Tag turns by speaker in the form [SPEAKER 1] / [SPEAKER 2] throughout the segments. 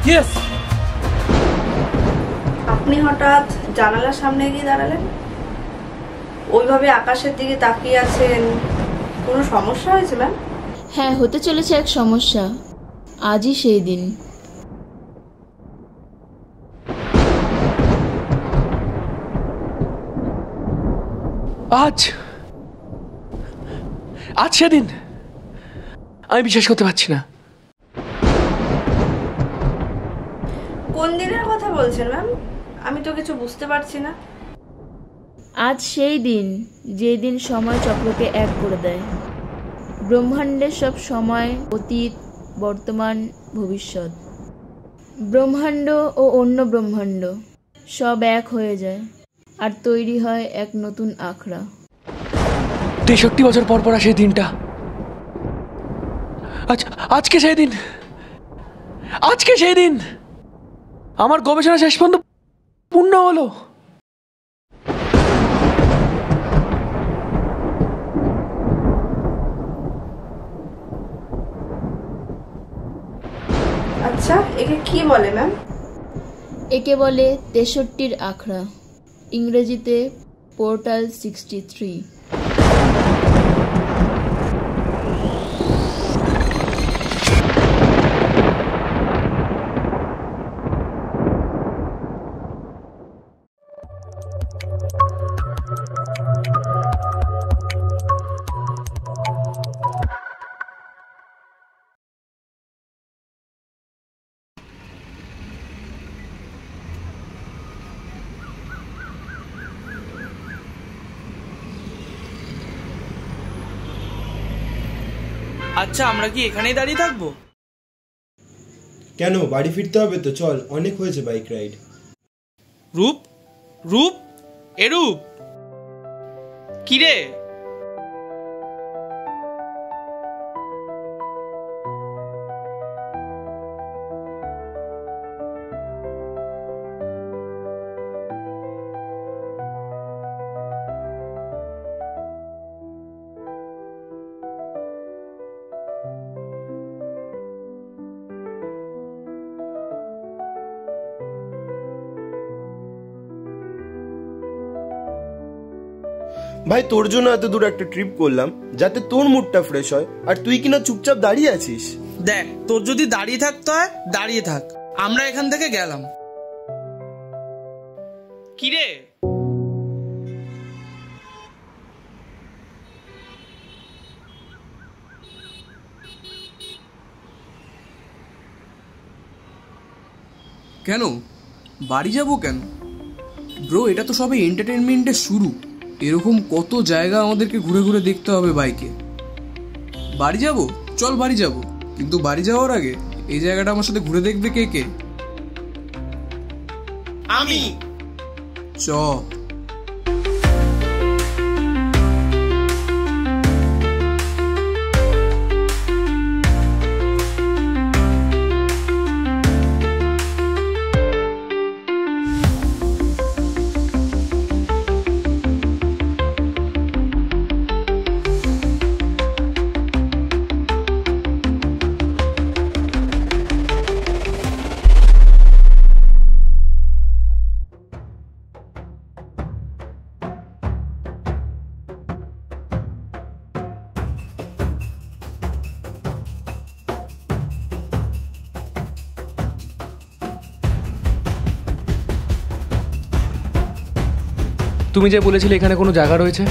[SPEAKER 1] Yes.
[SPEAKER 2] আপনি হঠাৎ জানালার সামনে গিয়ে দাঁড়ালেন, ওইভাবে আকাশের দিকে তাকিয়ে আছেন, কোনো সমস্যা হয়েছে ম্যাম?
[SPEAKER 3] হ্যাঁ, হতে চলেছে এক সমস্যা। আজই সেই দিন।
[SPEAKER 1] আজ আজ সেদিন, আমি বিশ্বাস করতে পারছি না।
[SPEAKER 2] কোন দিনের কথা বলছেন ম্যাম? আমি তো কিছু বুঝতে পারছি না।
[SPEAKER 3] আজ সেই দিন, যে দিন সময় চক্রকে এক করে দেয়। ব্রহ্মাণ্ডের সব সময়, অতীত, বর্তমান, ভবিষ্যৎ, ব্রহ্মাণ্ড ও অন্য ব্রহ্মাণ্ড সব এক হয়ে যায় আর তৈরি হয় এক নতুন আখড়া।
[SPEAKER 1] 63 বছর পর পর সেই দিনটা, আজকে সেই দিন, আজকে সেই দিন আমার গবেষণা শেষ পর্যন্ত পূর্ণ হলো।
[SPEAKER 2] আচ্ছা, একে কি বলে ম্যাম?
[SPEAKER 3] একে বলে 63 আখড়া, ইংরেজিতে পোর্টাল 63।
[SPEAKER 4] আচ্ছা, আমরা কি এখানেই দাঁড়িয়ে থাকবো?
[SPEAKER 5] কেন, বাড়ি ফিরতে হবে তো। চল, অনেক হয়েছে বাইক রাইড।
[SPEAKER 4] রূপ, রূপ, এ রূপ, কি রে?
[SPEAKER 5] ভাই, তোর জন্য এত দূর একটা ট্রিপ করলাম যাতে তোর মুডটা ফ্রেশ হয়, আর তুই কিনা চুপচাপ দাঁড়িয়ে আছিস।
[SPEAKER 4] দেখ, তোর যদি দাঁড়িয়ে থাকতে হয় দাঁড়িয়ে থাক, আমরা এখান থেকে গেলাম। কি রে?
[SPEAKER 6] কেন বাড়ি যাব কেন ব্রো? এটা তো সবে এন্টারটেনমেন্টের শুরু। এরকম কত জায়গা আমাদেরকে ঘুরে ঘুরে দেখতে হবে বাইকে। বাড়ি যাব, চল বাড়ি যাব, কিন্তু বাড়ি যাওয়ার আগে এই জায়গাটা আমার সাথে ঘুরে দেখবে কে কে?
[SPEAKER 4] আমি।
[SPEAKER 6] চ।
[SPEAKER 1] তুমি যে বলেছিলে এখানে কোনো জায়গা রয়েছে,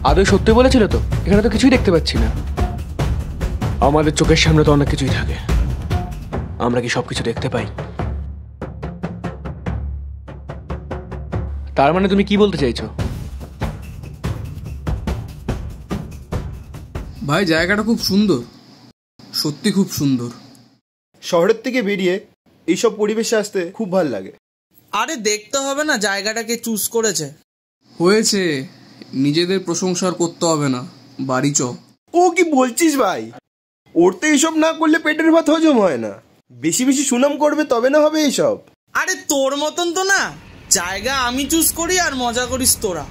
[SPEAKER 1] আদৌ সত্যি বলেছিল তো? এখানে তো কিছুই দেখতে পাচ্ছি না। আমাদের চোখের সামনে তো অনেক কিছুই থাকে, আমরা কি সবকিছু দেখতে পাই? তার মানে তুমি কি বলতে চাইছো?
[SPEAKER 6] ভাই, জায়গাটা খুব সুন্দর, সত্যি খুব সুন্দর।
[SPEAKER 5] শহরের থেকে বেরিয়ে এইসব পরিবেশে আসতে খুব ভালো লাগে।
[SPEAKER 4] আরে দেখতে হবে না জায়গাটাকে চুজ করেছে।
[SPEAKER 6] হয়েছে, নিজেদের প্রশংসা করতে হবে না, বাড়ি চ।
[SPEAKER 5] ও কি বলছিস ভাই? ওর তো এইসব না করলে পেটের ভাত হজম হয় না। বেশি বেশি সুনাম করবে তবে না হবে এইসব।
[SPEAKER 4] আরে তোর মতন তো না, জায়গা আমি চুজ করি আর মজা করিস তোরা।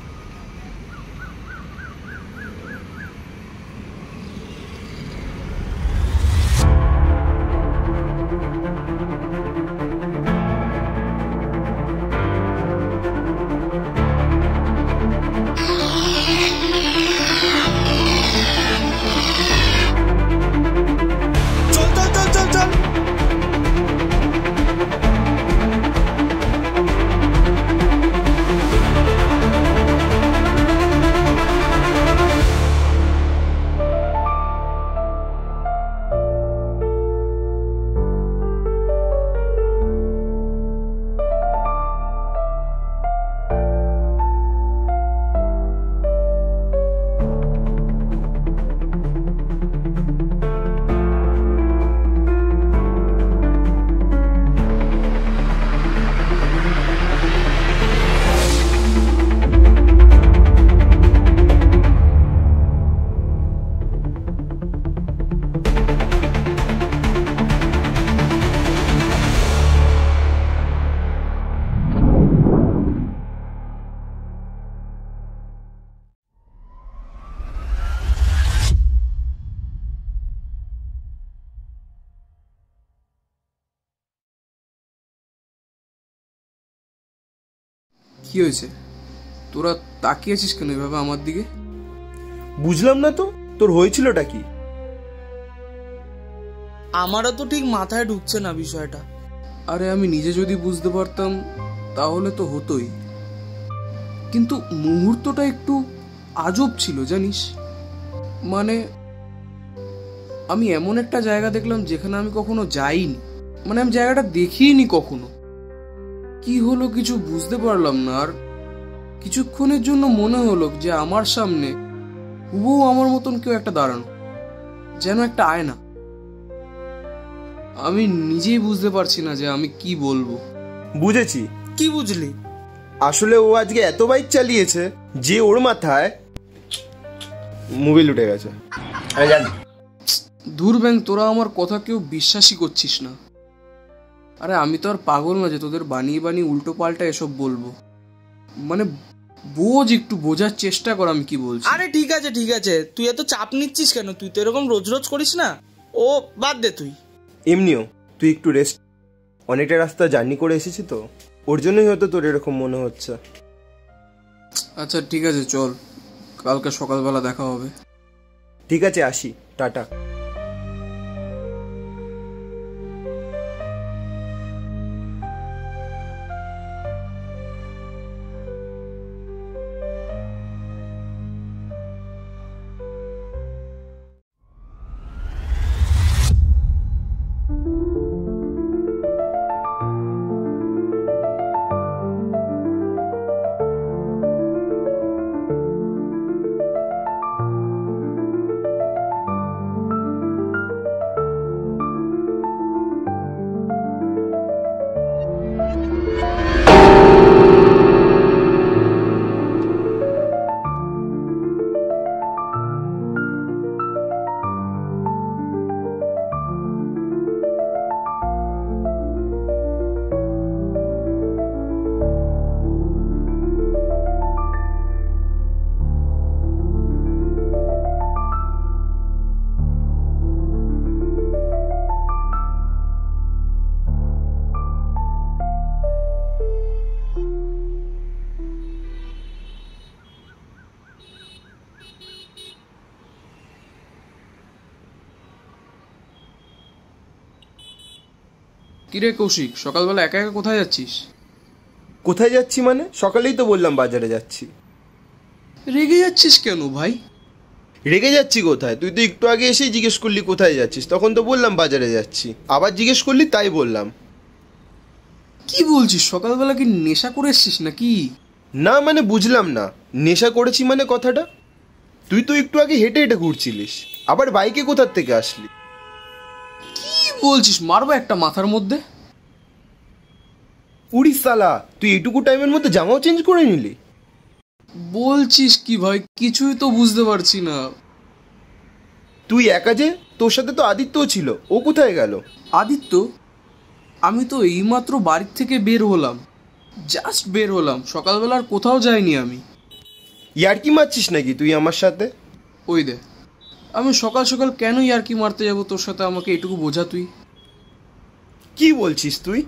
[SPEAKER 6] কি হয়েছে? তোরা তাকিয়ে আছিস কেন এভাবে আমার দিকে?
[SPEAKER 5] বুঝলাম না তো, তোর হয়েছিলটা কি?
[SPEAKER 4] আমারও তো ঠিক মাথায় ঢুকছে না বিষয়টা।
[SPEAKER 6] আরে আমি নিজে যদি বুঝতে পারতাম তাহলে তো হতোই, কিন্তু মুহূর্তটা একটু আজব ছিল জানিস। মানে আমি এমন একটা জায়গা দেখলাম যেখানে আমি কখনো যাইনি, মানে আমি জায়গাটা দেখিনি কখনো। কি হলো কিছু বুঝতে পারলাম না, আর কিছুক্ষণের জন্য মনে হলো যে আমার সামনে হুবহু আমার মতন কেউ একটা দাঁড়ানো, যেন একটা আয়না। আমি নিজেই বুঝতে পারছি না যে আমি কি বলবো।
[SPEAKER 5] বুঝেছি।
[SPEAKER 4] কি বুঝলি?
[SPEAKER 5] আসলে ও আজকে এত বাইক চালিয়েছে যে ওর মাথায় মোবাইল উঠে গেছে। আমি জানি।
[SPEAKER 6] দূর ব্যাং, তোরা আমার কথা কেউ বিশ্বাসই করছিস না। আরে আমি তো আর পাগল না যে তোদের বানিয়ে বানিয়ে উল্টো পাল্টা এসব বলবো। মানে বোঝ, একটু বোঝার চেষ্টা কর আমি কি বলছি।
[SPEAKER 4] আরে ঠিক আছে ঠিক আছে, তুই এত চাপ নিচ্ছিস কেন? তুই তো এরকম রোজ রোজ করিস না। ও বাদ দে তুই।
[SPEAKER 5] এমনিও তুই একটু রেস্ট, অনেকটা রাস্তা জার্নি করে এসেছি তো, ওর জন্যই হয়তো তোর এরকম মনে হচ্ছে।
[SPEAKER 6] আচ্ছা ঠিক আছে, চল কালকে সকালবেলা দেখা হবে।
[SPEAKER 5] ঠিক আছে, আসি, টাটা।
[SPEAKER 6] কিরে কৌশিক, সকালবেলা একা একা কোথায় যাচ্ছিস?
[SPEAKER 5] কোথায় যাচ্ছি মানে? সকালেই তো বললাম বাজারে যাচ্ছি।
[SPEAKER 6] রেগে যাচ্ছিস কেন ভাই?
[SPEAKER 5] রেগে যাচ্ছি কোথায়? তুই তো একটু আগে এসেই জিজ্ঞেস করলি কোথায় যাচ্ছিস, তখন তো বললাম বাজারে যাচ্ছি। আবার জিজ্ঞেস করলি তাই বললাম।
[SPEAKER 6] কি বলছিস? সকালবেলা কি নেশা করে এসছিস নাকি?
[SPEAKER 5] না মানে বুঝলাম না, নেশা করেছি মানে কথাটা? তুই তো একটু আগে হেঁটে হেঁটে ঘুরছিলিস, আবার বাইকে কোথার থেকে আসলি?
[SPEAKER 6] কি বলছিস? মারবো একটা মাথার মধ্যে।
[SPEAKER 5] উড়িস সালা, তুই এইটুকু টাইমের মধ্যে জামাও চেঞ্জ করে নিলি?
[SPEAKER 6] বলছিস কি ভাই? কিছুই তো বুঝতে পারছি না।
[SPEAKER 5] তুই একা যে, তোর সাথে তো আদিত্যও ছিল, ও কোথায় গেল?
[SPEAKER 6] আদিত্য? আমি তো এইমাত্র বাড়ির থেকে বের হলাম, জাস্ট বের হলাম, সকালবেলা আর কোথাও যাইনি আমি।
[SPEAKER 5] ইয়ার্কি মারছিস নাকি তুই আমার সাথে?
[SPEAKER 6] ওই দে, আমি সকাল সকাল কেন ইয়ার্কি মারতে যাবো তোর সাথে? আমাকে এটুকু বোঝা তুই।
[SPEAKER 5] কি বলছিস তুই?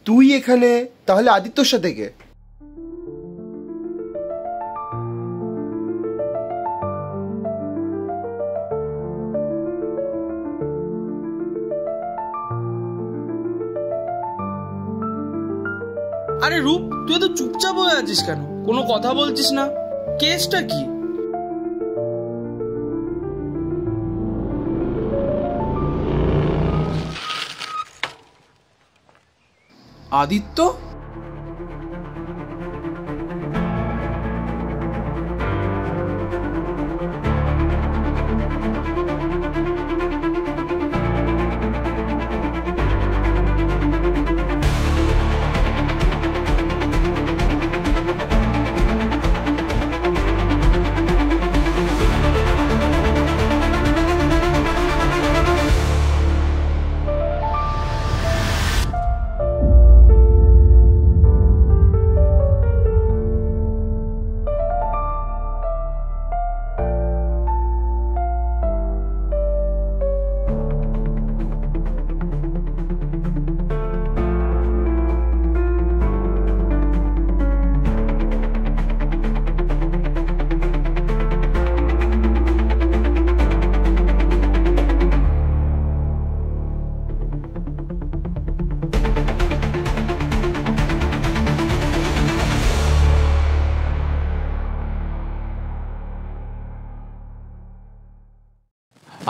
[SPEAKER 5] তুই এখানে, তাহলে আদিত্যর সাথে কে?
[SPEAKER 4] আরে রূপ, তুই এত চুপচাপ হয়ে আছিস কেন? কোনো কথা বলছিস না? কেসটা কি?
[SPEAKER 6] আদিত্য?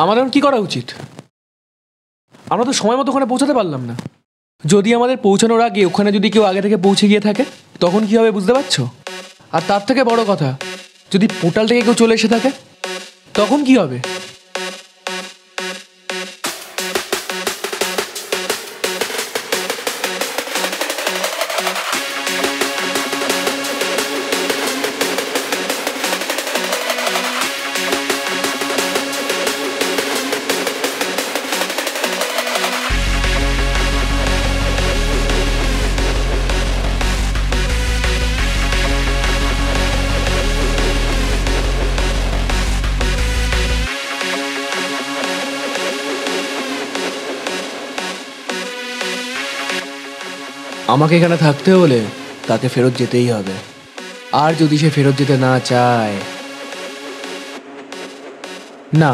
[SPEAKER 1] আমাদের এখন কি করা উচিত? আমরা তো সময় মতো ওখানে পৌঁছাতে পারলাম না। যদি আমাদের পৌঁছানোর আগে ওখানে যদি কেউ আগে থেকে পৌঁছে গিয়ে থাকে তখন কি হবে বুঝতে পারছো? আর তার থেকে বড় কথা, যদি পোর্টাল থেকে কেউ চলে এসে থাকে তখন কি হবে? আমাকে এখানে থাকতে হলে তাকে ফেরত যেতেই হবে। আর যদি সে ফেরত যেতে না চায়, না,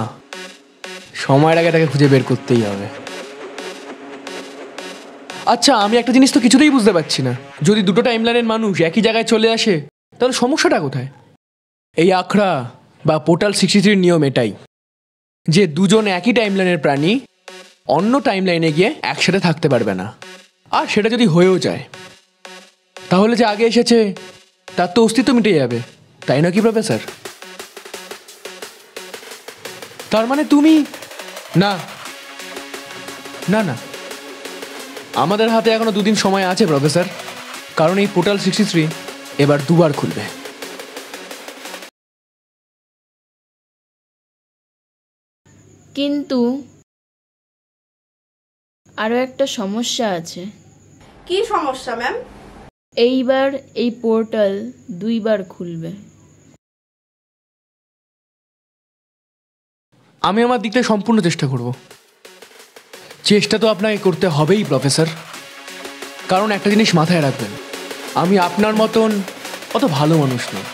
[SPEAKER 1] সময়ের আগে তাকে খুঁজে বের করতেই হবে। আচ্ছা, আমি একটা জিনিস তো কিছুতেই বুঝতে পারছি না। যদি দুটো টাইমলাইনের মানুষ একই জায়গায় চলে আসে তাহলে সমস্যাটা কোথায়? এই আখড়া বা পোর্টাল 63 নিয়ম এটাই যে দুজন একই টাইমলাইনের প্রাণী অন্য টাইমলাইনে গিয়ে একসাথে থাকতে পারবে না। আর সেটা যদি হয়েও যায় তাহলে যে আগে এসেছে তার তো অস্তিত্ব মিটে যাবে, তাই না কি প্রফেসর? তার মানে তুমি না না না আমাদের হাতে এখনো 2 দিন সময় আছে প্রফেসর, কারণ এই পোর্টাল 63 এবার 2 বার খুলবে।
[SPEAKER 3] কিন্তু আরও একটা সমস্যা আছে।
[SPEAKER 2] কি সমস্যা ম্যাম?
[SPEAKER 3] এইবার এই পোর্টাল 2 বার খুলবে।
[SPEAKER 1] আমি আমার দিক থেকে সম্পূর্ণ চেষ্টা করব। চেষ্টা তো আপনাকে করতে হবেই প্রফেসর, কারণ একটা জিনিস মাথায় রাখবেন, আমি আপনার মতন অত ভালো মানুষ নই।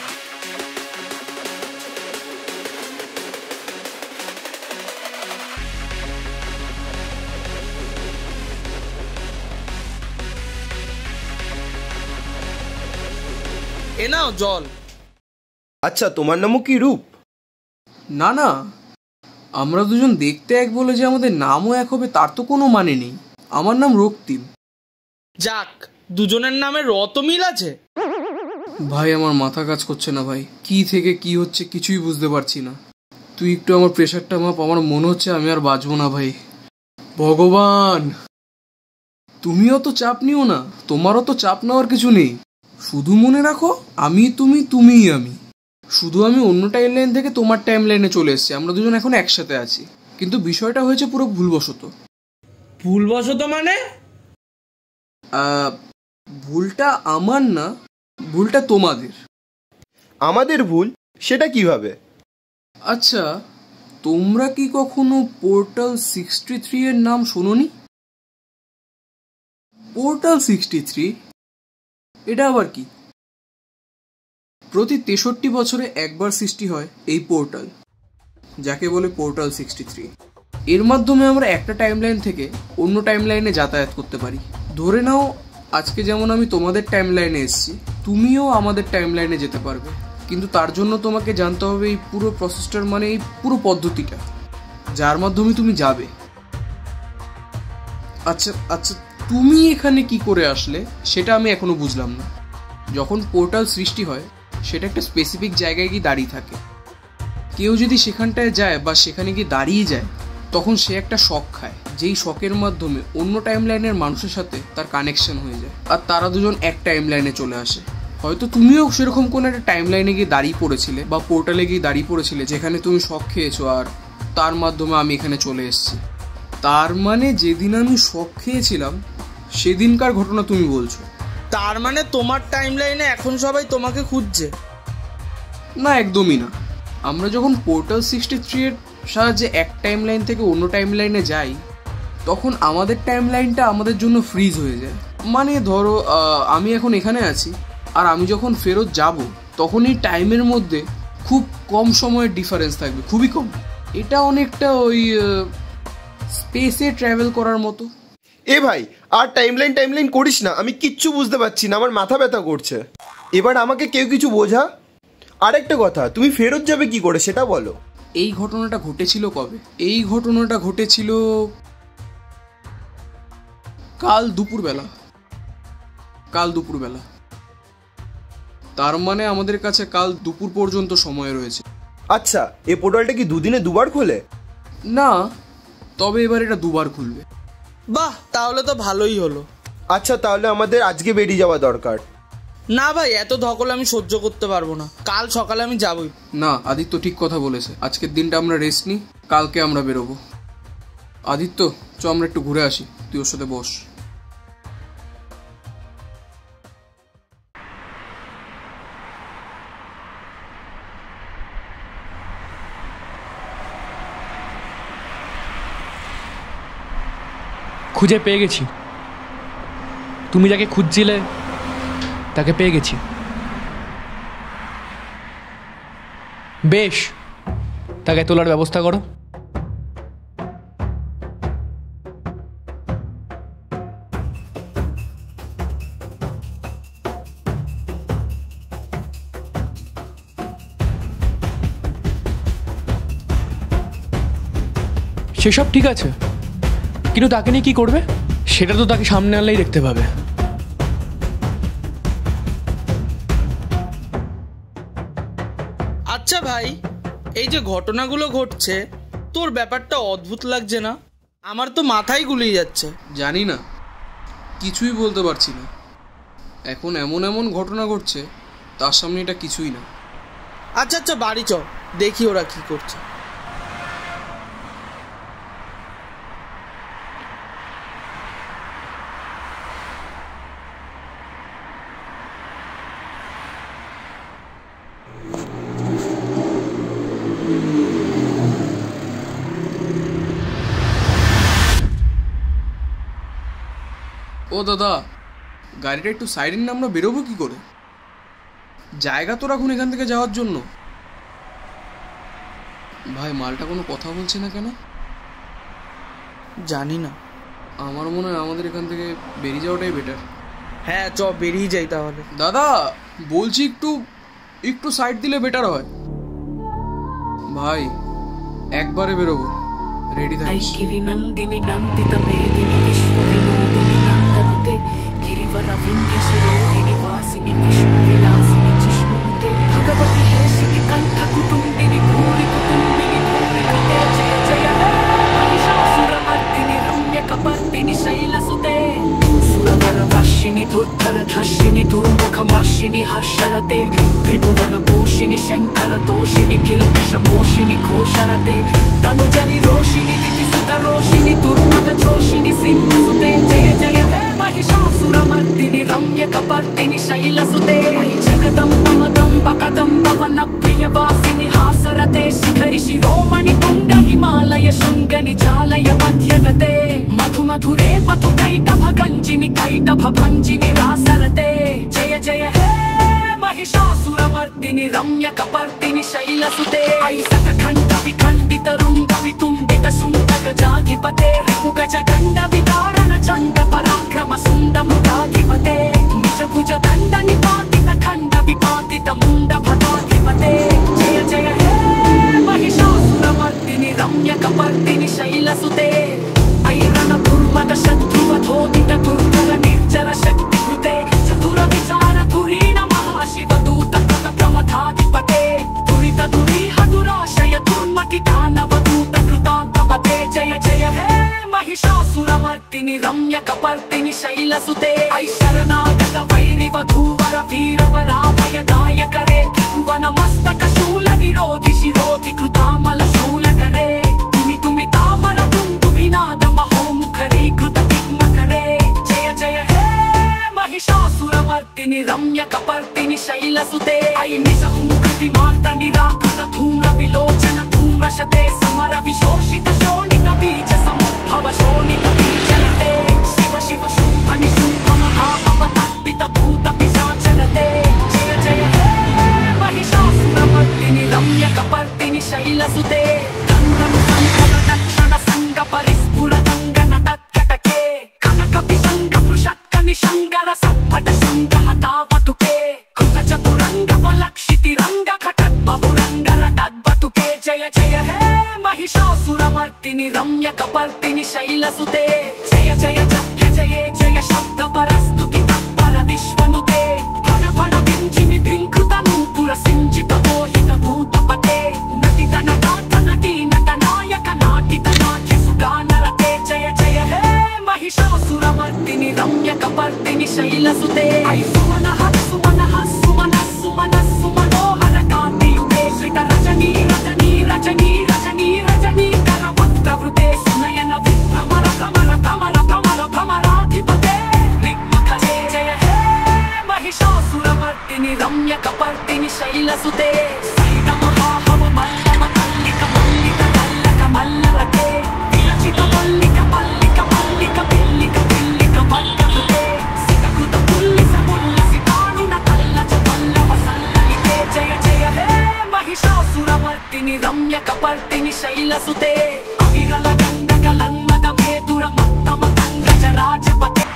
[SPEAKER 4] এ নাও জল।
[SPEAKER 5] আচ্ছা, তোমার নামও কি রূপ?
[SPEAKER 6] না না, আমরা দুজন দেখতে এক বলে যে আমাদের নামও এক হবে তার তো কোনো মানে নেই। আমার নাম রক্তিম।
[SPEAKER 4] যাক, দুজনের নামে রত মিল আছে।
[SPEAKER 6] ভাই আমার মাথা কাজ করছে না ভাই, কি থেকে কি হচ্ছে কিছুই বুঝতে পারছি না। তুই একটু আমার প্রেশারটা মাপ, আমার মনে হচ্ছে আমি আর বাঁচবো না ভাই। ভগবান, তুমিও তো চাপ নিও না, তোমারও তো চাপ নেওয়ার কিছু নেই। শুধু মনে রাখো আমি তুমি, তুমিই আমি। শুধু আমি অন্য টাইম লাইন থেকে তোমার টাইম লাইনে চলে এসেছি, আমরা দুজন এখন একসাথে আছি। কিন্তু বিষয়টা হয়েছে পুরো ভুলবশত।
[SPEAKER 4] ভুলবশত মানে?
[SPEAKER 6] ভুলটা আমার না, ভুলটা তোমাদের।
[SPEAKER 5] আমাদের ভুল? সেটা কিভাবে?
[SPEAKER 6] আচ্ছা, তোমরা কি কখনো পোর্টাল 63 এর নাম শোনোনি? পোর্টাল 63 এটা আবার কি? প্রতি 63 বছরে একবার সৃষ্টি হয় এই পোর্টাল, যাকে বলে পোর্টাল 63। এর মাধ্যমে আমরা একটা টাইমলাইন থেকে অন্য টাইমলাইনে যাতায়াত করতে পারি। ধরে নাও আজকে যেমন আমি তোমাদের টাইমলাইনে এসেছি, তুমিও আমাদের টাইমলাইনে যেতে পারবে। কিন্তু তার জন্য তোমাকে জানতে হবে এই পুরো প্রসেসটার, মানে এই পুরো পদ্ধতিটা যার মাধ্যমে তুমি যাবে। আচ্ছা আচ্ছা, তুমি এখানে কি করে আসলে সেটা আমি এখনো বুঝলাম না। যখন পোর্টাল সৃষ্টি হয় সেটা একটা স্পেসিফিক জায়গায় গিয়ে দাঁড়িয়ে থাকে। কেউ যদি সেখানটায় যায় বা সেখানে গিয়ে দাঁড়িয়ে যায় তখন সে একটা শক খায়, যেই শকের মাধ্যমে অন্য টাইম লাইনের মানুষের সাথে তার কানেকশন হয়ে যায় আর তারা দুজন এক টাইম লাইনে চলে আসে। হয়তো তুমিও সেরকম কোনো একটা টাইম লাইনে গিয়ে দাঁড়িয়ে পড়েছিলে বা পোর্টালে গিয়ে দাঁড়িয়ে পড়েছিলে যেখানে তুমি শক খেয়েছো, আর তার মাধ্যমে আমি এখানে চলে এসেছি। তার মানে যেদিন আমি শক খেয়েছিলাম সেদিনকার ঘটনা তুমি বলছো?
[SPEAKER 4] তার মানে তোমার টাইমলাইনে এখন সবাই তোমাকে খুঁজছে?
[SPEAKER 6] না, একদমই না। আমরা যখন পোর্টাল 63 এর সাহায্যে এক টাইম লাইন থেকে অন্য টাইম লাইনে যাই তখন আমাদের টাইম লাইনটা আমাদের জন্য ফ্রিজ হয়ে যায়। মানে ধরো আমি এখন এখানে আছি আর আমি যখন ফেরত যাব তখন এই টাইমের মধ্যে খুব কম সময়ের ডিফারেন্স থাকবে, খুবই কম। এটা অনেকটা ওই স্পেসে ট্রাভেল করার মতো।
[SPEAKER 5] এ ভাই, আর টাইমলাইন করিস না, আমি কিচ্ছু বুঝতে পারছি না, আমার মাথা ব্যথা করছে। এবার আমাকে কেউ কিছু বোঝা। আরেকটা কথা, তুমি ফেরত যাবে কি করে সেটা বলো।
[SPEAKER 6] এই ঘটনাটা ঘটেছিল কবে? এই ঘটনাটা ঘটেছিল কাল দুপুরবেলা। তার মানে আমাদের কাছে কাল দুপুর পর্যন্ত সময় রয়েছে।
[SPEAKER 5] আচ্ছা, এই পোর্টালটা কি দুদিনে দুবার খোলে?
[SPEAKER 6] না, তবে এবার এটা দুবার খুলবে।
[SPEAKER 4] বাহ, তাহলে তো ভালোই হলো।
[SPEAKER 5] আচ্ছা, তাহলে আমাদের আজকে বেরিয়ে যাওয়া দরকার।
[SPEAKER 4] না ভাই, এত ধকল আমি সহ্য করতে পারবো না। কাল সকালে আমি যাবই।
[SPEAKER 6] না, আদিত্য ঠিক কথা বলেছে। আজকের দিনটা আমরা রেস্ট নিই, কালকে আমরা বেরোবো। আদিত্য, চ আমরা একটু ঘুরে আসি, তুই ওর সাথে বস।
[SPEAKER 1] খুঁজে পেয়ে গেছি। তুমি যাকে খুঁজছিলে তাকে পেয়ে গেছি। বেশ, তাকে তোলার ব্যবস্থা করো। সেসব ঠিক আছে, কিন্তু তাকে নিয়ে কি করবে সেটা তো তাকে সামনে আনলেই দেখতে পাবে।
[SPEAKER 4] আচ্ছা ভাই, এই যে ঘটনাগুলো ঘটছে, তোর ব্যাপারটা অদ্ভুত লাগছে না? আমার তো মাথায় গুলিয়ে যাচ্ছে।
[SPEAKER 6] জানি না, কিছুই বলতে পারছি না। এখন এমন এমন ঘটনা ঘটছে, তার সামনে এটা কিছুই না।
[SPEAKER 4] আচ্ছা আচ্ছা, বাড়ি চ, দেখি ওরা কি করছে।
[SPEAKER 6] ও দাদা, গাড়িটা একটু সাইডে নিয়ে আমরা বেরোবো কি করে? জায়গা তো রাখুন এখান থেকে যাওয়ার জন্য। ভাই, মালটা কোনো কথা বলছে না কেন?
[SPEAKER 4] জানি না,
[SPEAKER 6] আমার মনে হয় আমাদের এখান থেকে বেরিয়ে যাওয়াটাই বেটার।
[SPEAKER 4] হ্যাঁ চ, বেরিয়ে যাই তাহলে।
[SPEAKER 6] দাদা বলছি, একটু সাইড দিলে বেটার হয়। ভাই, একবারে বেরোবো, রেডি থাকিস।
[SPEAKER 7] ధర్షిని దుర్ముఖమార్షిని హర్షరతే త్రిభువన భూషిని శంకర దోషిని కిల్పిష మోషిని ఘోషరతే తనుజని రోషిని దితిసుత రోషిని దుర్మద జోషిని సింహసుతే జయ జయ హే మహిషాసురమర్దిని రమ్య కపర్దిని శైలసుతే జగదంబమదంబ కదంబవన ప్రియవాసిని హాసరతే శిఖరి శిరోమణి కుండ హిమాలయ శృంగని జాలయ మధ్యగతే మధు మధురే పతు కైటభ గంజిని కైటభ భంజిని రాసరతే జయ జయ హే మహిషాసురమర్దిని రమ్య కపర్దిని శైలసుతే ఐసక ఖండ విఖండిత రుండ వితుండిత సుందక జాధిపతే రిపుగజ గండ విదారణ చండ పరాక్రమ సుంద మృగాధిపతే నిజ భుజ దండ నిపాతిత ఖండ విపాతిత ముండ భటాధిపతే జయ జయ హే మహిషాసురమర్దిని రమ్య కపర్దిని శైలసుతే ఐరణ దుర్మద శత్రువధోదిత దుర్గల నిర్జర శక్తి కృతే చతుర విచార ధురీణ మహాశివ దూత కృత ప్రమథాధిపతే దురిత దురీహ దురాశయ దుర్మతి దానవ దూత కృతాంతపతే జయ జయ హే మహిషాసురమర్దిని రమ్య కపర్దిని శైలసుతే ఐ శరణాగత వైరి వధూవర వీరవరాభయ దాయకరే త్రిభువన మస్తక శూల విరోధి శిరోధి కృతామల శూలకరే తుమి తామర తుందు వినాద మహోముఖరీ కృత విఘ్నకరే జయ జయ హే మహిషాసురమర్దిని రమ్య కపర్దిని శైలసుతే ఐ నిజముఖి మార్త నిరాకృత ధూమ్ర విలోచన ధూమ్రశతే సమర విశోషిత శోణిత బీజ సముద్భవ శోణిత బీజలతే శివ శివ శుంభని శుంభ మహాపవతర్పిత భూత పిశాచలతే జయ జయ హే మహిషాసురమర్దిని రమ్య కపర్దిని శైలసుతే దండము సంకల దక్షణ సంగ పరిస్ఫుర దంగన తత్కటకే కనక విసంగ పృషక్కని శంగర సప్పట శృంగ హతావతుకే కృత చతురంగ వలక్షితి రంగ ఖటద్భవురంగర తద్వతుకే జయ జయ रम्य कपर्दिनि शैलसुते जय जय जय जय जय शब्द परस्तुति तत्पर विश्वनुते फण फण विञ्जिनि द्विङ्कृतनूपुर सिञ्चित मोहित भूतपते नटित नटाथ नटी नटनायक नाटित नाट्य सुगानरते जय जय हे महिषासुरमर्दिनि रम्य कपर्दिनि शैलसुते ऐ सुमनः सुमनः सुमनः सुमनः सुमनोहर कान्तियुते श्रित रजनी रजनी रजनी रजनी रजनी करवक्त्रवृते सुनयन विभ्रमर कमल कमल कमल कमलाधिपते ऋग्मकले जय हे महिषासुरमर्दिनि रम्य कपर्दिनि शैलसुते सैनमहाहव मल्लम मल्लिक मल्लिक मल्लक मल्लरते विरचित मल्लिक मल्लिक मल्लिक बिल्लिक बिल्लिक मल्लकृते सितकृत पुल्लिस मुल्लसितानुन तल्लच पल्लव सल्ललिते जय जय हे महिषासुरमर्दिनि रम्य कपर्दिनि शैलसुते अविरल गन्धकलन्मद भेदुर मत्तम गङ्गज राजपते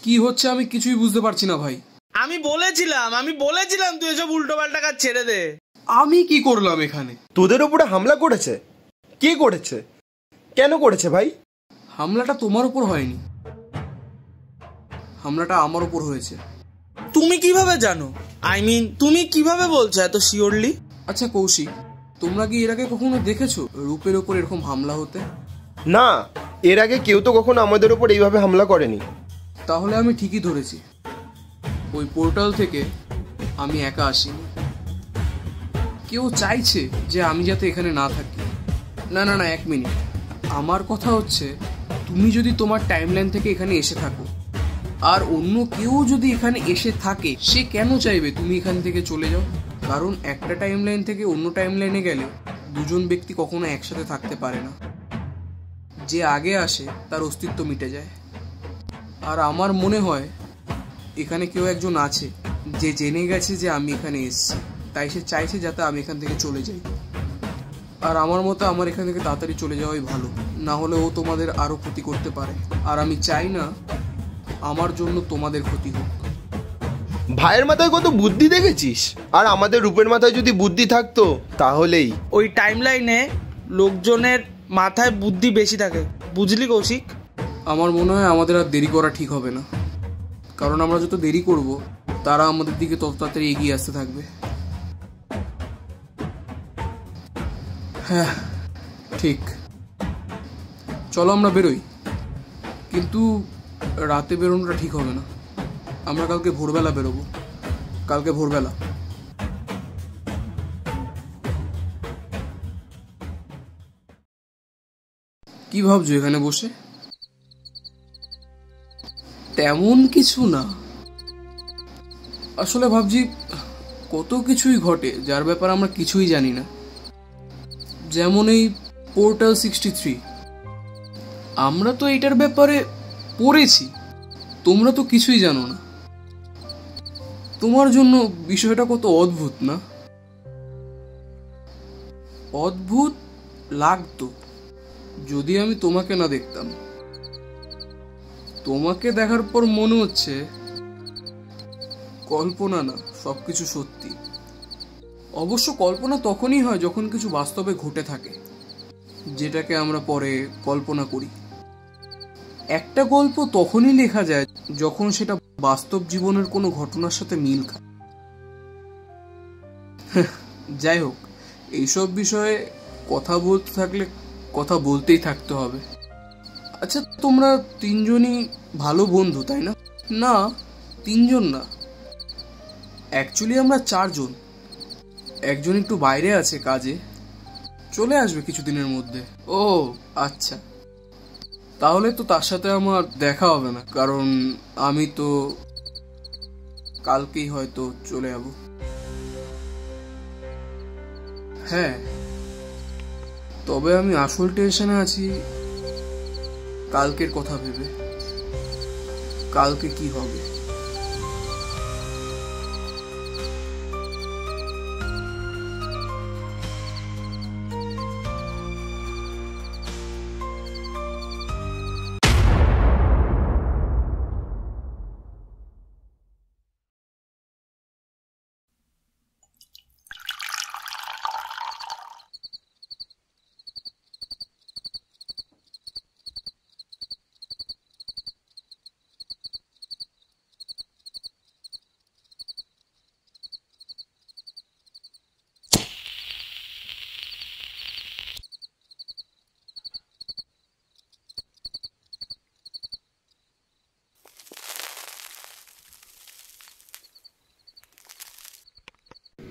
[SPEAKER 6] কি হচ্ছে আমি কিছুই বুঝতে পারছি না ভাই।
[SPEAKER 4] আমি বলেছিলাম তুই এসব উল্টো পাল্টা কাজ ছেড়ে দে।
[SPEAKER 6] আমি কি করলাম এখানে?
[SPEAKER 5] তোদের উপরে হামলা করেছে? কে করেছে? কেন করেছে ভাই?
[SPEAKER 6] হামলাটা তোমার উপর হয়নি, হামলাটা আমার উপর হয়েছে।
[SPEAKER 4] তুমি কিভাবে জানো? তুমি কিভাবে বলছো এত শিওরলি?
[SPEAKER 6] আচ্ছা কৌশিক, তোমরা কি এর আগে কখনো দেখেছো রূপের ওপর এরকম হামলা হতে?
[SPEAKER 5] না, এর আগে কেউ তো কখনো আমাদের উপর এইভাবে হামলা করেনি।
[SPEAKER 6] তাহলে আমি ঠিকই ধরেছি, ওই পোর্টাল থেকে আমি একা আসিনি। কেউ চাইছে যে আমি যাতে এখানে না থাকি। না না না, এক মিনিট, আমার কথা হচ্ছে তুমি যদি তোমার টাইমলাইন থেকে এখানে এসে থাকো আর অন্য কেউ যদি এখানে এসে থাকে, সে কেন চাইবে তুমি এখান থেকে চলে যাও? কারণ একটা টাইমলাইন থেকে অন্য টাইমলাইনে গেলে দুজন ব্যক্তি কখনো একসাথে থাকতে পারে না। যে আগে আসে তার অস্তিত্ব মিটে যায়। আর আমার মনে হয় এখানে কেউ একজন আছে যে জেনে গেছে যে আমি এখানে এসেছি, তাই সে চাইছে যাতে আমি এখান থেকে চলে যাই। আর আমার মতে আমার এখান থেকে তাড়াতাড়ি চলে যাওয়াই ভালো, না হলে ও তোমাদের আরো ক্ষতি করতে পারে। আর আমি চাই না আমার জন্য তোমাদের ক্ষতি হোক।
[SPEAKER 5] ভাইয়ের মাথায় কত বুদ্ধি দেখেছিস? আর আমাদের রূপের মাথায় যদি বুদ্ধি থাকতো তাহলেই।
[SPEAKER 4] ওই টাইমলাইনে লোকজনের মাথায় বুদ্ধি বেশি থাকে, বুঝলি কৌশিক?
[SPEAKER 6] আমার মনে হয় আমাদের আর দেরি করা ঠিক হবে না, কারণ আমরা যত দেরি করব তারা আমাদের দিকে তত তাড়াতাড়ি এগিয়ে আসতে থাকবে। হ্যাঁ ঠিক, চলো আমরা বেরোই। কিন্তু রাতে বেরোনোটা ঠিক হবে না, আমরা কালকে ভোরবেলা বেরোবো। কালকে ভোরবেলা। কি ভাবছো এখানে বসে? তেমন কিছু না, আসলে ভাবছি কত কিছুই ঘটে যার ব্যাপারে আমরা কিছুই জানি না। যেমন এই পোর্টাল 63, আমরা তো এটার ব্যাপারে পড়েছি, তোমরা তো কিছুই জানো না। তোমার জন্য বিষয়টা কত অদ্ভুত না? অদ্ভুত লাগতো যদি আমি তোমাকে না দেখতাম। তোমাকে দেখার পর মনে হচ্ছে কল্পনা না, সবকিছু সত্যি। অবশ্য কল্পনা তখনই হয় যখন কিছু বাস্তবে ঘটে থাকে, যেটাকে আমরা পরে কল্পনা করি। একটা গল্প তখনই লেখা যায় যখন সেটা বাস্তব জীবনের কোনো ঘটনার সাথে মিল খায়। যাই হোক, এইসব বিষয়ে কথা বলতে থাকলে কথা বলতেই থাকতে হবে। আচ্ছা, তোমরা তিনজনই ভালো বন্ধু তাই না? না, তিনজন না, অ্যাকচুয়ালি আমরা চারজন। একজন একটু বাইরে আছে কাজে, চলে আসবে কিছুদিনের মধ্যে। ও আচ্ছা, তাহলে তো তার সাথে আমার দেখা হবে না, কারণ আমি তো কালকেই হয়তো চলে যাব। হ্যাঁ, তবে আমি আসল টেনশনে আছি কালকের কথা ভেবে। কালকে কি হবে?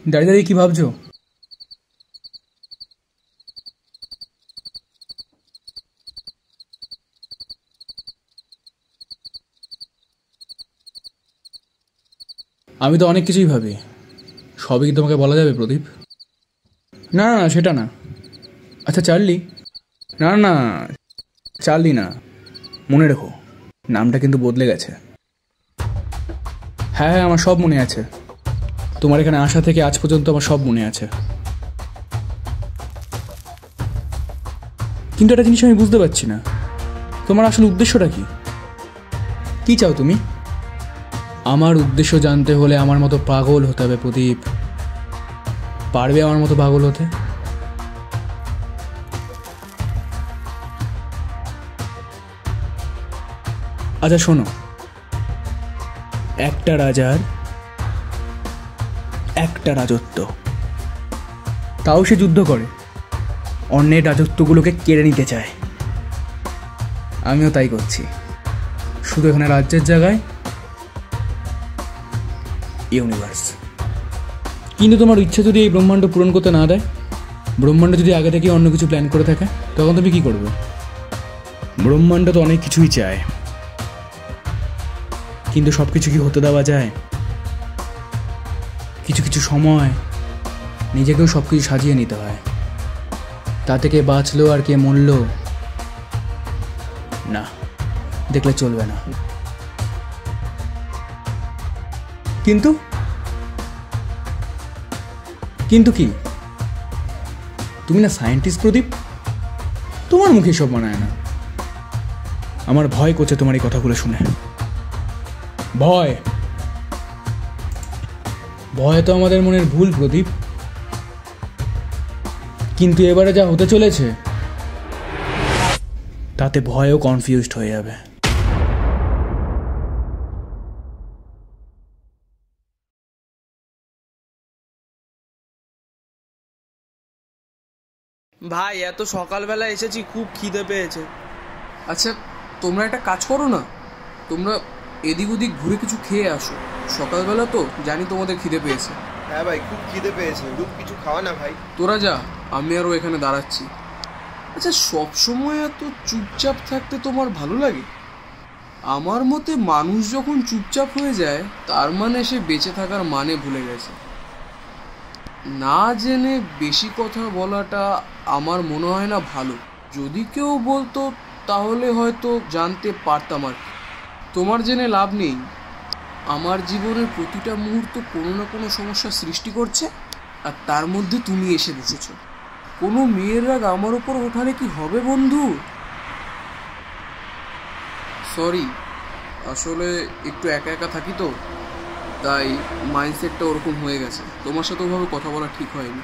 [SPEAKER 6] দাঁড়িয়ে দাঁড়িয়ে কি ভাবছো? আমি তো অনেক কিছুই ভাবি, সবই কি তোমাকে বলা যাবে প্রদীপ? না না সেটা না। আচ্ছা চার্লি, না না চার্লি না, মনে রেখো নামটা কিন্তু বদলে গেছে। হ্যাঁ হ্যাঁ আমার সব মনে আছে, তোমার এখানে আসা থেকে আজ পর্যন্ত আমার সব মনে আছে। কিন্তু একটা জিনিস আমি বুঝতে পারছি না, তোমার আসল উদ্দেশ্যটা কি? কি চাও তুমি? আমার উদ্দেশ্য জানতে হলে আমার মতো পাগল হতে হবে প্রদীপ। পারবে আমার মতো পাগল হতে? আচ্ছা শোনো, একটা রাজার একটা রাজত্ব, তাও সে যুদ্ধ করে, অন্যের রাজত্বগুলোকে কেড়ে নিতে চায়। আমিও তাই করছি, শুধু এখানে রাজ্যের জায়গায় ইউনিভার্স। কিন্তু তোমার ইচ্ছা যদি এই ব্রহ্মাণ্ড পূরণ করতে না দেয়, ব্রহ্মাণ্ড যদি আগে থেকে অন্য কিছু প্ল্যান করে থাকে, তখন তুমি কি করবে? ব্রহ্মাণ্ড তো অনেক কিছুই চায়, কিন্তু সব কিছু কি হতে দেওয়া যায়? কিছু কিছু সময় নিজেকেও সব কিছু সাজিয়ে নিতে হয়, তা থেকে বাঁচলো আর কে মরলো না দেখলে চলবে না। কিন্তু কিন্তু কি? তুমি না সায়েন্টিস্ট প্রদীপ, তোমার মুখে সব মানায় না। আমার ভয় করছে তোমার এই কথাগুলো শুনে। ভয় ভয় তো আমাদের মনের ভুল প্রদীপ, কিন্তু এবারে যা হতে চলেছে তাতে ভয়ও কনফিউজড হয়ে যাবে।
[SPEAKER 4] ভাই এত সকালবেলা এসেছি, খুব খিদে পেয়েছে।
[SPEAKER 6] আচ্ছা তোমরা একটা কাজ করো না, তোমরা এদিক ওদিক ঘুরে কিছু খেয়ে আসো। সকালবেলা তো জানি তোমাদের খিদে পেয়েছে।
[SPEAKER 5] হ্যাঁ ভাই খুব খিদে পেয়েছে, রূপ কিছু খাওয়া না ভাই।
[SPEAKER 6] তোরা যা, আমি আরও এখানে দাঁড়াচ্ছি। আচ্ছা সবসময় এত চুপচাপ থাকতে তোমার ভালো লাগে? আমার মতে মানুষ যখন চুপচাপ হয়ে যায়, তার মানে সে বেঁচে থাকার মানে ভুলে গেছে। না জেনে বেশি কথা বলাটা আমার মনে হয় না ভালো। যদি কেউ বলতো তাহলে হয়তো জানতে পারতাম আর কি। তোমার জেনে লাভ নেই, আমার জীবনের প্রতিটা মুহূর্ত কোনো না কোনো সমস্যা সৃষ্টি করছে, আর তার মধ্যে তুমি এসে বসেছ। কোনো মেয়ের রাগ আমার ওপর ওঠালে কি হবে বন্ধু? সরি, আসলে একটু একা একা থাকি তো, তাই মাইন্ডসেটটা ওরকম হয়ে গেছে। তোমার সাথে ওভাবে কথা বলা ঠিক হয়নি।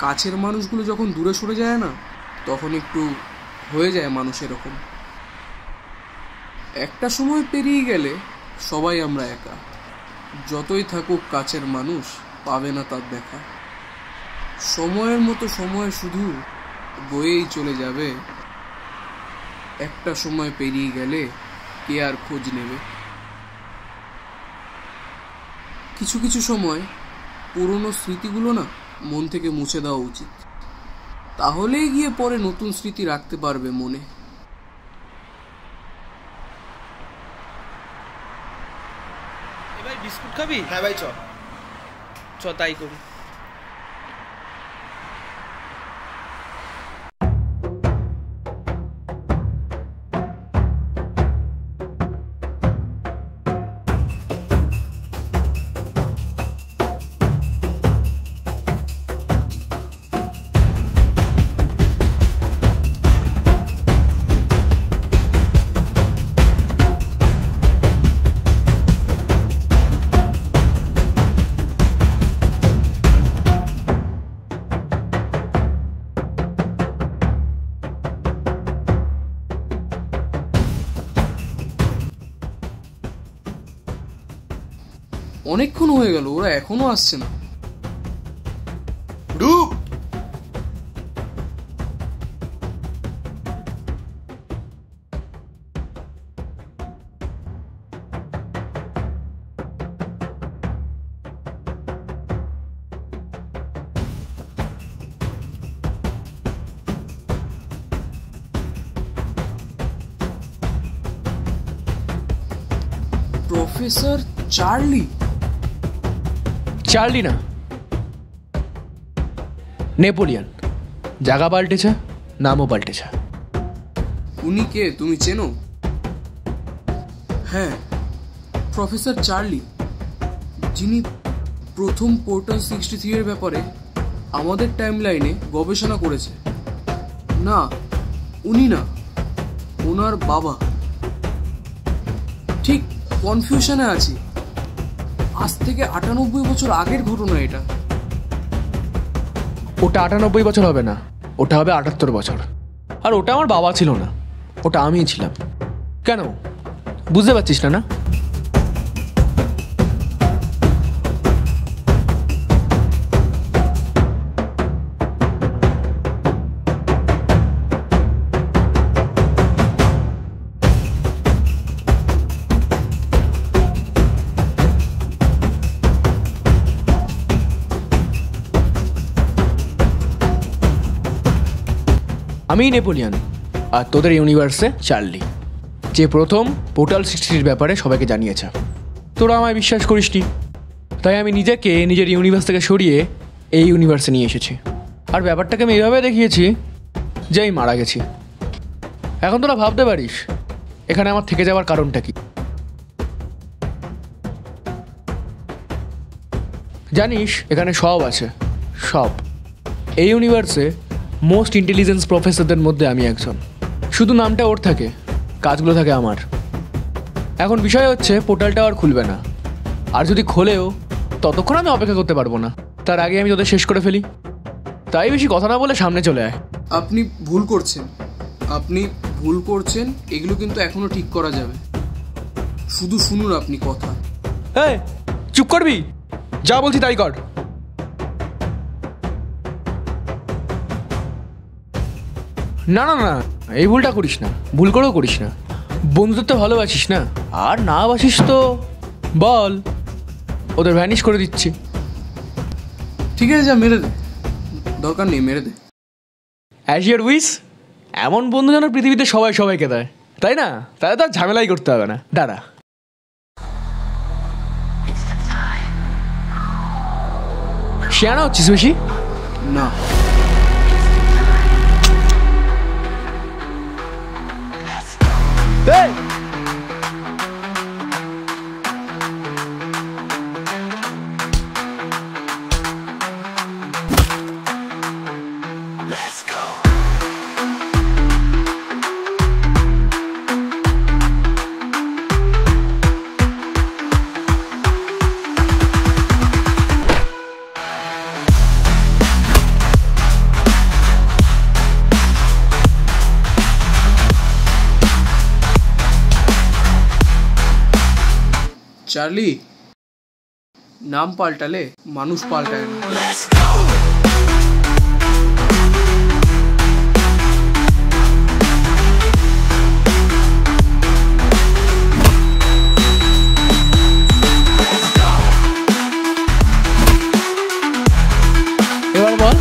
[SPEAKER 6] কাছের মানুষগুলো যখন দূরে সরে যায় না, তখন একটু হয়ে যায় মানুষ এরকম। একটা সময় পেরিয়ে গেলে সবাই আমরা একা। যতই থাকুক কাছের মানুষ, পাবে না তার দেখা। সময়ের মতো সময় শুধু বয়েই চলে যাবে। একটা সময় পেরিয়ে গেলে কে আর খোঁজ নেবে? কিছু কিছু সময় পুরনো স্মৃতিগুলো না মন থেকে মুছে দেওয়া উচিত, তাহলেই গিয়ে পরে নতুন স্মৃতি রাখতে পারবে মনে।
[SPEAKER 4] ভাই বিস্কুট খাবি?
[SPEAKER 5] হ্যাঁ ভাই চ।
[SPEAKER 4] তাই করি।
[SPEAKER 6] অনেকক্ষণ হয়ে গেল, ওরা এখনো আসছে না।
[SPEAKER 5] রূপ
[SPEAKER 6] প্রফেসর চার্লি?
[SPEAKER 1] চার্লি না, নেপোলিয়ন। জায়গা পাল্টেছে, নামও পাল্টেছে।
[SPEAKER 6] উনি কে, তুমি চেনো? হ্যাঁ, প্রফেসর চার্লি, যিনি প্রথম পোর্টাল 63 এর ব্যাপারে আমাদের টাইমলাইনে গবেষণা করেছে। না, উনি না, ওনার বাবা। ঠিক কনফিউশনে আছি। আজ থেকে 98 বছর আগের ঘটনা এটা।
[SPEAKER 1] ওটা 98 বছর হবে না, ওটা হবে 78 বছর। আর ওটা আমার বাবা ছিল না, ওটা আমিই ছিলাম। কেন বুঝতে পারছিস না? না, আমি নেপোলিয়ন, আর তোদের ইউনিভার্সে চার্লি, যে প্রথম পোর্টাল 63 ব্যাপারে সবাইকে জানিয়েছে। তোরা আমায় বিশ্বাস করিসনি, তাই আমি নিজেকে নিজের ইউনিভার্স থেকে সরিয়ে এই ইউনিভার্সে নিয়ে এসেছি। আর ব্যাপারটাকে আমি এইভাবে দেখিয়েছি যে আমি মারা গেছি। এখন তোরা ভাবতে পারিস এখানে আমার থেকে যাওয়ার কারণটা কি। জানিস এখানে সব আছে, সব। এই ইউনিভার্সে মোস্ট ইন্টেলিজেন্স প্রফেসরদের মধ্যে আমি একজন। শুধু নামটা ওর থাকে, কাজগুলো থাকে আমার। এখন বিষয় হচ্ছে পোর্টালটা আর খুলবে না, আর যদি খোলেও ততক্ষণ আমি অপেক্ষা করতে পারবো না। তার আগে আমি তোদের শেষ করে ফেলি। তাই বেশি কথা না বলে সামনে চলে আয়।
[SPEAKER 6] আপনি ভুল করছেন, আপনি ভুল করছেন। এগুলো কিন্তু এখনো ঠিক করা যাবে। শুধু শুনুন আপনি কথা।
[SPEAKER 1] এই চুপ করবি? যা বলছি তাই কর। না না না, এই ভুলটা করিস না, ভুল করেও করিস না। বন্ধুদের তো ভালোবাসিস না, আর না বাসিস তো বল, ওদের ভ্যানিশ করে দিচ্ছি।
[SPEAKER 6] ঠিক আছে, যা মেরে দে, দরকার নেই, মেরে দে।
[SPEAKER 1] As your wish. এমন বন্ধু যেন পৃথিবীতে সবাই সবাইকে দেয়, তাই না? তাহলে তো আর ঝামেলাই করতে হবে না। দাঁড়া, শিয়ানা হচ্ছিস বেশি?
[SPEAKER 6] না,
[SPEAKER 1] এই
[SPEAKER 6] চার্লি, নাম পাল্টালে মানুষ পাল্টায় না।
[SPEAKER 1] এবার বল।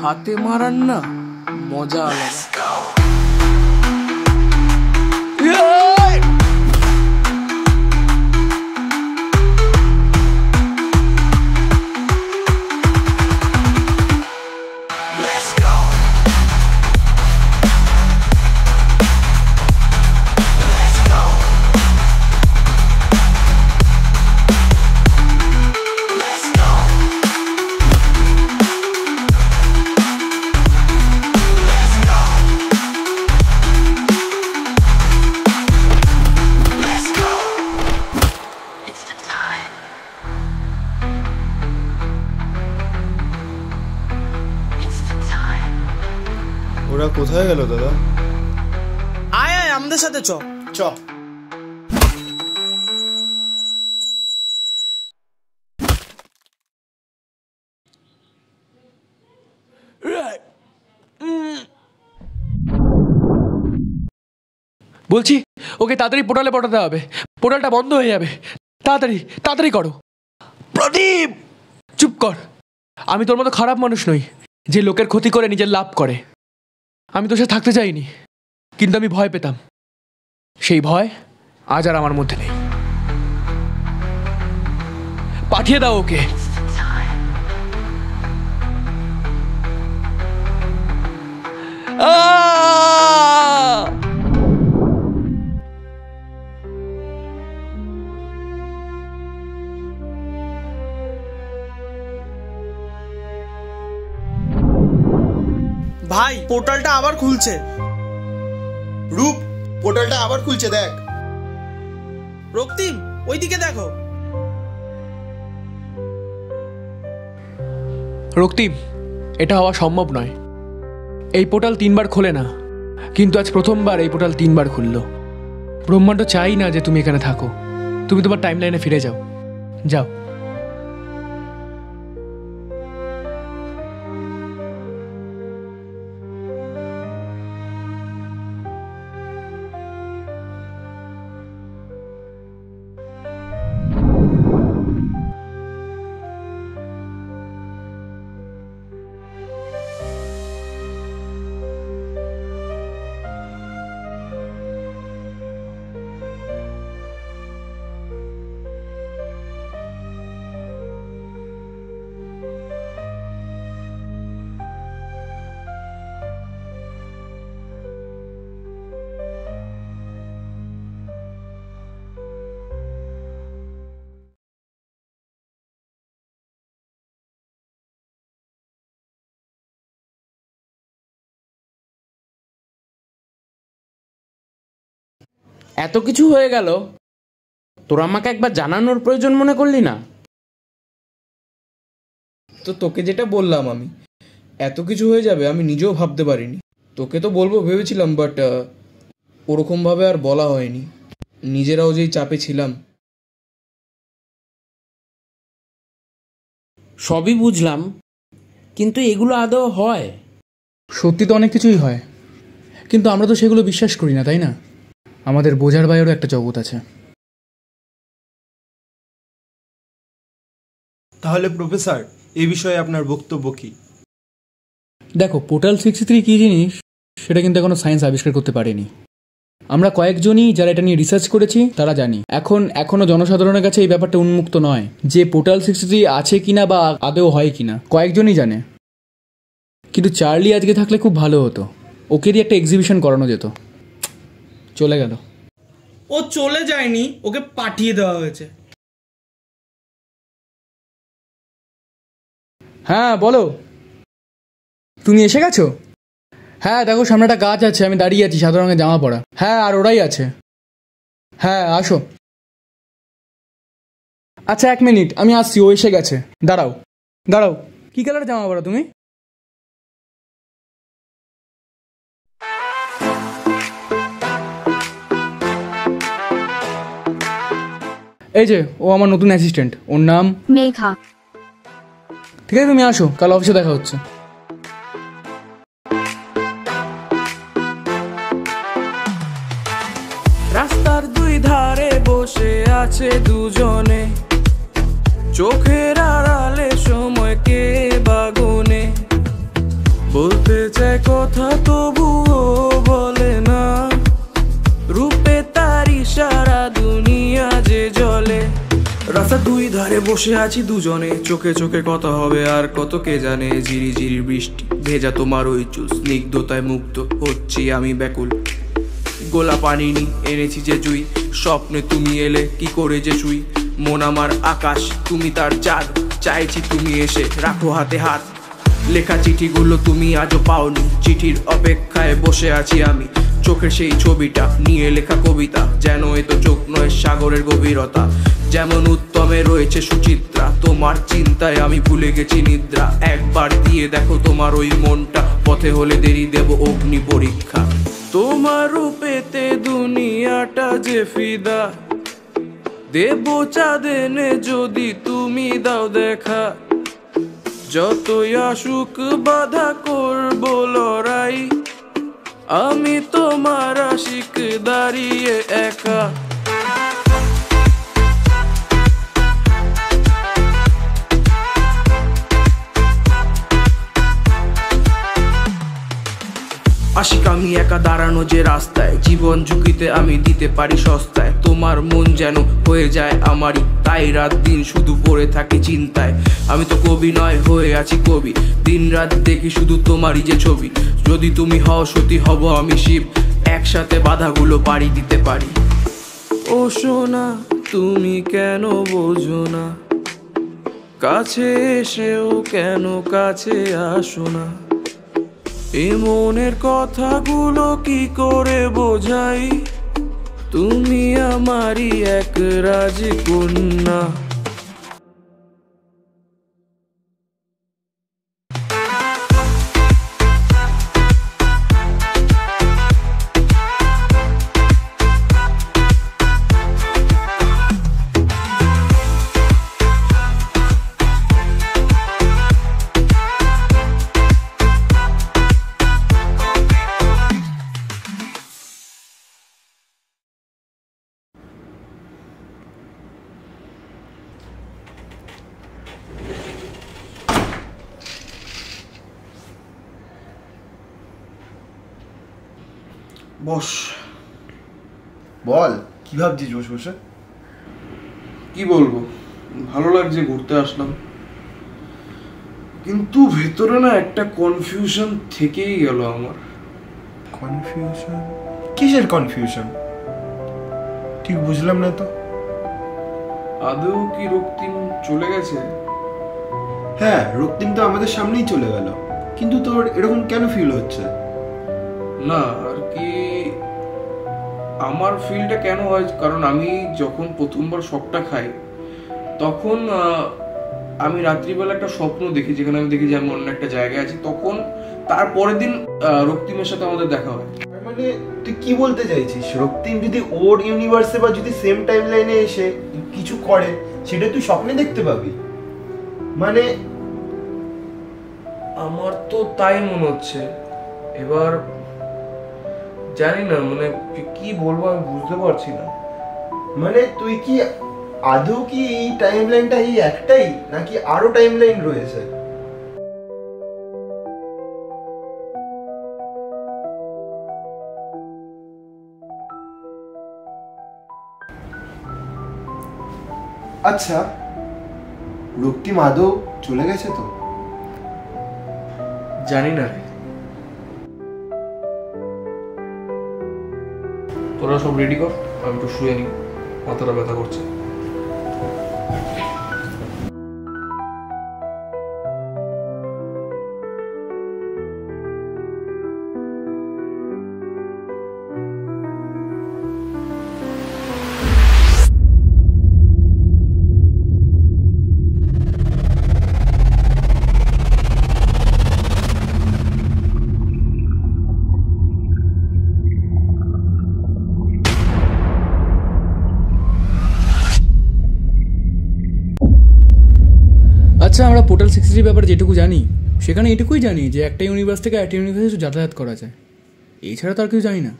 [SPEAKER 6] হাতে মারার না মজা আলাদা।
[SPEAKER 5] ওরা কোথায় গেল দাদা?
[SPEAKER 4] আয় আয় আমাদের সাথে চ।
[SPEAKER 5] চ।
[SPEAKER 1] বলছি ওকে তাড়াতাড়ি পোর্টালে পাঠাতে হবে, পোর্টালটা বন্ধ হয়ে যাবে। তাড়াতাড়ি তাড়াতাড়ি করো। প্রদীপ চুপ কর, আমি তোর মতো খারাপ মানুষ নই যে লোকের ক্ষতি করে নিজের লাভ করে। আমি তোর সাথে থাকতে চাইনি, কিন্তু আমি ভয় পেতাম। সেই ভয় আজ আর আমার মধ্যে নেই। পাঠিয়ে দাও ওকে।
[SPEAKER 4] ভাই পোর্টালটা আবার খুলছে।
[SPEAKER 5] রূপ, পোর্টালটা আবার খুলছে দেখ।
[SPEAKER 4] রক্তিম ওইদিকে দেখো।
[SPEAKER 1] রক্তিম, এটা হওয়া সম্ভব নয়। এই পোর্টাল 3 বার খোলে না, কিন্তু আজ প্রথমবার এই পোর্টাল 3 বার খুললো। ব্রহ্মাণ্ড চাই না যে তুমি এখানে থাকো। তুমি তোমার টাইমলাইনে ফিরে যাও, যাও।
[SPEAKER 8] এত কিছু হয়ে গেল, তোর আমাকে একবার জানানোর প্রয়োজন মনে করলি না?
[SPEAKER 6] তো তোকে যেটা বললাম, আমি এত কিছু হয়ে যাবে আমি নিজেও ভাবতে পারিনি। তোকে তো বলবো ভেবেছিলাম, বাট ওরকমভাবে আর বলা হয়নি। নিজেরাও যেই চাপে ছিলাম।
[SPEAKER 8] সবই বুঝলাম, কিন্তু এগুলো আদৌ হয়?
[SPEAKER 9] সত্যি তো অনেক কিছুই হয়, কিন্তু আমরা তো সেগুলো বিশ্বাস করি না, তাই না? আমাদের বোঝার বাইরেও একটা জগৎ আছে।
[SPEAKER 5] তাহলে প্রফেসর, এই বিষয়ে আপনার বক্তব্য কি?
[SPEAKER 9] দেখো, পোর্টাল 63 কী জিনিস সেটা কিন্তু এখনো সায়েন্স আবিষ্কার করতে পারেনি। আমরা কয়েকজনই যারা এটা নিয়ে রিসার্চ করেছি তারা জানি। এখনো জনসাধারণের কাছে এই ব্যাপারটা উন্মুক্ত নয় যে পোর্টাল 63 আছে কিনা বা আদৌ হয় কিনা। কয়েকজনই জানে। কিন্তু চার্লি আজকে থাকলে খুব ভালো হতো, ওকে দিয়ে একটা এক্সিবিশন করানো যেত। চলে গেল।
[SPEAKER 4] ও চলে যায়নি, ওকে পাঠিয়ে দেওয়া হয়েছে।
[SPEAKER 9] হ্যাঁ বলো, তুমি এসে গেছো? হ্যাঁ দেখো, সামনে একটা গাছ আছে, আমি দাঁড়িয়ে আছি, সাদা রঙের জামা পরা। হ্যাঁ, আর ওরাই আছে। হ্যাঁ আসো। আচ্ছা 1 মিনিট, আমি আসছি, ও এসে গেছে। দাঁড়াও দাঁড়াও, কি কালারের জামা পরা তুমি? এই যে, ও আমার নতুন অ্যাসিস্ট্যান্ট, ওর নাম
[SPEAKER 10] মেঘা।
[SPEAKER 9] ঠিক আছে, তুমি আসো, কাল অফিসে দেখা হচ্ছে।
[SPEAKER 6] রাস্তার দুই ধারে বসে আছে দুজনে, চোখের আড়ালে সময়কে বাগুনে, বলতে চায় কথা তবুও বলে না, রূপে তারি সারা দুনিয়া যে জলে। রাস্তার দুই ধারে বসে আছি দুজনে, চোখে চোখে কথা হবে আর কত কে জানে। ঝিরি ঝিরি বৃষ্টি ভেজা তোমার ওই চুল, স্নিগ্ধতায় মুগ্ধ হচ্ছি আমি ব্যাকুল। গোলাপ আনিনি, এনেছি যে জুই, স্বপ্নে তুমি এলে কি করে যে শুই। মন আমার আকাশ, তুমি তার চাঁদ, চাইছি তুমি এসে রাখো হাতে হাত। লেখা চিঠিগুলো তুমি আজও পাওনি, চিঠির অপেক্ষায় বসে আছি আমি। চোখের সেই ছবিটা নিয়ে লেখা কবিতা, যেন এ তো চোখ নয় সাগরের গভীরতা। যেমন উত্তমে রয়েছে সুচিত্রা, তোমার চিন্তায় আমি ভুলে গেছি নিদ্রা। একবার দিয়ে দেখো তোমার ওই মনটা, পথে হলে দেরি দেব অগ্নি পরীক্ষা। তোমার রূপেতে দুনিয়াটা যে ফিদা, দেব চাঁদেনে যদি তুমি দাও দেখা। যতই আসুক বাধা করব লড়াই, আমি তোমার আশিক দাঁড়িয়ে একা। আশিক আমি একা দাঁড়ানো যে রাস্তায়, জীবন ঝুঁকিতে আমি দিতে পারি সস্তায়। তোমার মন যেন হয়ে যায় আমারই, তাই রাত দিন শুধু পড়ে থাকি চিন্তায়। আমি তো কবি নয়, হয়ে আছি কবি, দিন রাত দেখি শুধু তোমারই যে ছবি। যদি তুমি হও সতী হব আমি শিব, একসাথে বাধাগুলো পাড়ি দিতে পারি। ও সোনা তুমি কেন বোঝো না, কাছে এসেও কেন কাছে আসো না। এ মনের কথাগুলো কি করে বোঝাই, তুমি আমারই এক রাজকন্যা। বস।
[SPEAKER 5] বল, কি ভাবছিস বসে বসে?
[SPEAKER 6] কি বলবো, ভালো লাগছে, ঘুরতে আসলাম, কিন্তু ভেতরে না একটা কনফিউশন থেকেই গেল আমার।
[SPEAKER 5] কনফিউশন? কিসের কনফিউশন? ঠিক বুঝলাম না তো।
[SPEAKER 6] আদৌ কি রক্তিম চলে গেছে?
[SPEAKER 5] হ্যাঁ, রক্তিম তো আমাদের সামনেই চলে গেল, কিন্তু তোর এরকম কেন ফিল হচ্ছে?
[SPEAKER 6] না আর কি, আমার ফিলটা কেন হয়, কারণ আমি যখন প্রথমবার শকটা খাই তখন আমি রাত্রিবেলা একটা স্বপ্ন দেখি, যেখানে আমি দেখি যে আমি অন্য একটা জায়গায় আছি। তখন তারপরের দিন রক্তিমের সাথে আমাদের দেখা হয়।
[SPEAKER 5] মানে তুই কি বলতে চাইছিস, রক্তিম যদি ওর ইউনিভার্সে বা যদি সেম টাইম লাইনে এসে কিছু করে সেটা তুই স্বপ্নে দেখতে পাবি? মানে
[SPEAKER 6] আমার তো তাই মনে হচ্ছে। এবার জানি না, মানে কি বলবো আমি বুঝতে পারছি না।
[SPEAKER 5] মানে তুই কি আদৌ কি এই টাইম লাইনটা এই একটাই, নাকি আরো টাইম লাইন রয়েছে? আচ্ছা, রক্তিম আদৌ চলে গেছে তো?
[SPEAKER 6] জানি না রে। তোরা সব রেডি কর, আমি একটু শুয়ে নি, মাথাটা ব্যথা করছে।
[SPEAKER 9] আচ্ছা, আমরা পোর্টাল 63 ব্যাপারে যেটুকু জানি সেখানে এটুকুই জানি যে একটা ইউনিভার্স থেকে একটা ইউনিভার্সে যাতায়াত করা যায়, এছাড়া তো আর কিছু জানি না।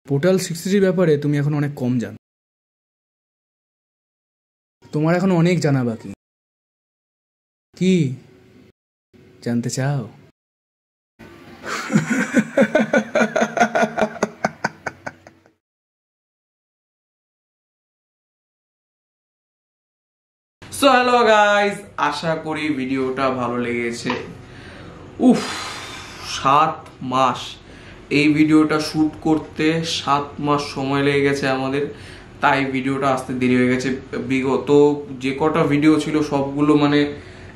[SPEAKER 9] পোর্টাল 63 ব্যাপারে তুমি এখন অনেক কম জানো, তোমার এখন অনেক জানা বাকি। কি জানতে চাও?
[SPEAKER 6] সো হ্যালো গাইস, আশা করি ভিডিওটা ভালো লেগেছে। 7 মাস এই ভিডিওটা শুট করতে 7 মাস সময় লেগে গেছে আমাদের, তাই ভিডিওটা আসতে দেরি হয়ে গেছে। বিগত যে কটা ভিডিও ছিল সবগুলো মানে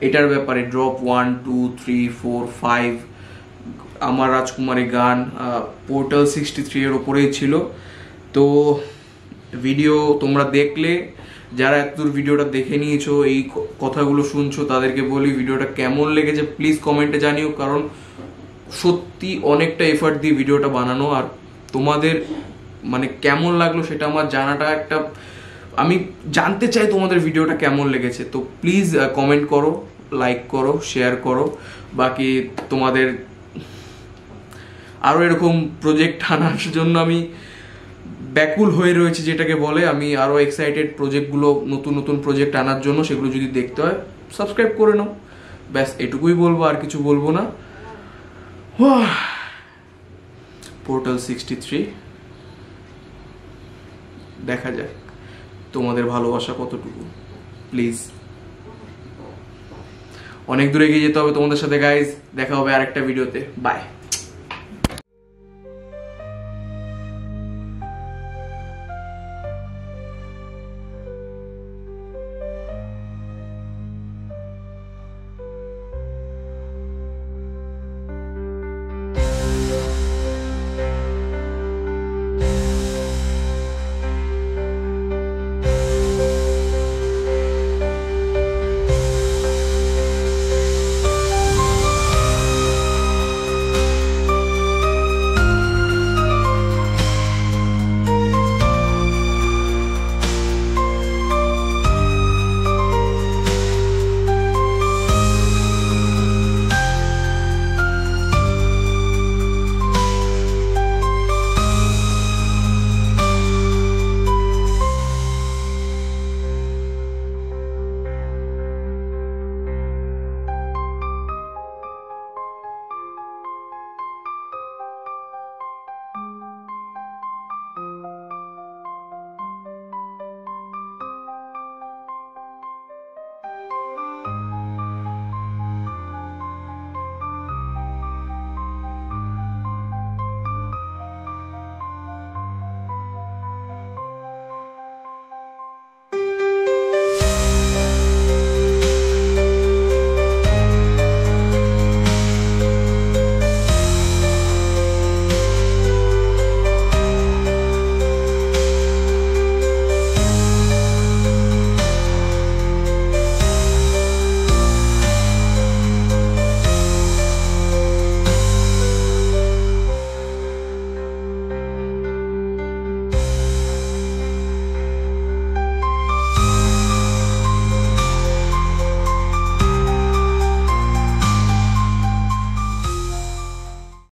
[SPEAKER 6] এটার ব্যাপারে, ড্রপ 1, 2, 3, 4, 5, আমার রাজকুমারী গান, পোর্টাল 63 এর ওপরেই ছিল। তো ভিডিও তোমরা দেখলে যারা এতদূর ভিডিওটা দেখে নিয়েছো, এই কথাগুলো শুনছো, তাদেরকে বলি ভিডিওটা কেমন লেগেছে প্লিজ কমেন্টে জানিও, কারণ সত্যি অনেকটা এফর্ট দিয়ে ভিডিওটা বানানো, আর তোমাদের মানে কেমন লাগলো সেটা আমার জানাটা একটা, আমি জানতে চাই তোমাদের ভিডিওটা কেমন লেগেছে। তো প্লিজ কমেন্ট করো, লাইক করো, শেয়ার করো। বাকি তোমাদের আরও এরকম প্রজেক্ট আনার জন্য আমি ব্যাকুল হয়ে রয়েছে, যেটাকে বলে। আমি আরও এক্সাইটেড প্রজেক্টগুলো, নতুন নতুন প্রজেক্ট আনার জন্য। সেগুলো যদি দেখতে হয় সাবস্ক্রাইব করে নাও, ব্যাস এটুকুই বলবো, আর কিছু বলবো না। পোর্টাল 63 দেখা যাক তোমাদের ভালোবাসা কতটুকু। প্লিজ অনেক দূরে এগিয়ে যেতে হবে তোমাদের সাথে গাইজ। দেখা হবে আরেকটা ভিডিওতে। বাই।